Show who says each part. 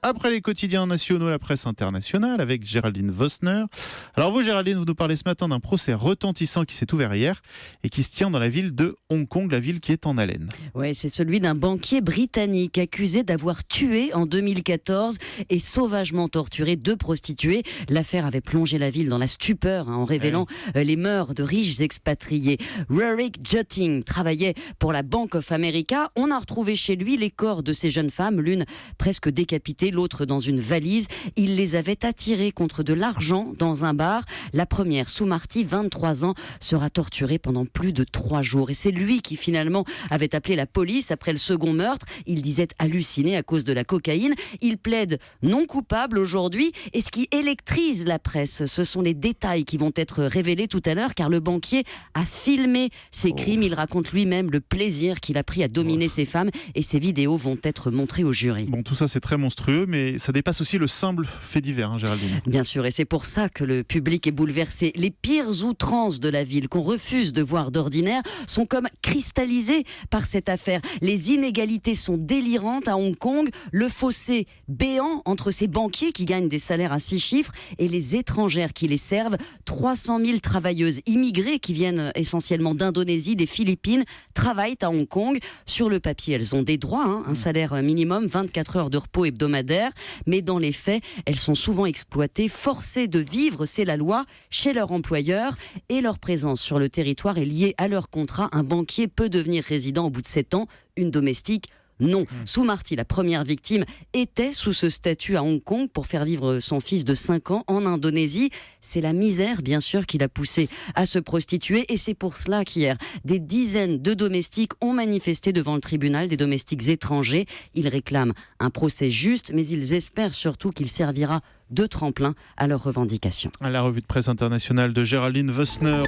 Speaker 1: Après les quotidiens nationaux, la presse internationale avec Géraldine Vossner. Alors vous, Géraldine, vous nous parlez ce matin d'un procès retentissant qui s'est ouvert hier et qui se tient dans la ville de Hong Kong, la ville qui est en haleine.
Speaker 2: Ouais, c'est celui d'un banquier britannique accusé d'avoir tué en 2014 et sauvagement torturé 2 prostituées. L'affaire avait plongé la ville dans la stupeur en révélant les mœurs de riches expatriés. Rurik Jutting travaillait pour la Bank of America. On a retrouvé chez lui les corps de ces jeunes femmes, l'une presque décapitée, l'autre dans une valise. Il les avait attirées contre de l'argent dans un bar. La première, Sue Marty, 23 ans, sera torturée pendant plus de 3 jours. Et c'est lui qui finalement avait appelé la police après le second meurtre. Il disait halluciner à cause de la cocaïne. Il plaide non coupable aujourd'hui. Et ce qui électrise la presse, ce sont les détails qui vont être révélés tout à l'heure, car le banquier a filmé ses crimes. Il raconte lui-même le plaisir qu'il a pris à dominer ces femmes, et ces vidéos vont être montrées au jury.
Speaker 1: Bon, tout ça c'est très monstrueux, mais ça dépasse aussi le simple fait divers, Géraldine.
Speaker 2: Bien sûr, et c'est pour ça que le public est bouleversé. Les pires outrances de la ville qu'on refuse de voir d'ordinaire sont comme cristallisées par cette affaire. Les inégalités sont délirantes à Hong Kong, le fossé béant entre ces banquiers qui gagnent des salaires à 6 chiffres et les étrangères qui les servent. 300 000 travailleuses immigrées qui viennent essentiellement d'Indonésie, des Philippines, travaillent à Hong Kong. Sur le papier, elles ont des droits, un salaire minimum, 24 heures de repos hebdomadaire, mais dans les faits, elles sont souvent exploitées, forcées de vivre, c'est la loi, chez leur employeur, et leur présence sur le territoire est liée à leur contrat. Un banquier peut devenir résident au bout de 7 ans, une domestique non. Sue Marty, la première victime, était sous ce statut à Hong Kong pour faire vivre son fils de 5 ans en Indonésie. C'est la misère, bien sûr, qui l'a poussée à se prostituer, et c'est pour cela qu'hier, des dizaines de domestiques ont manifesté devant le tribunal, des domestiques étrangers. Ils réclament un procès juste, mais ils espèrent surtout qu'il servira de tremplin à leurs revendications.
Speaker 1: À la revue de presse internationale de Géraldine Vossner.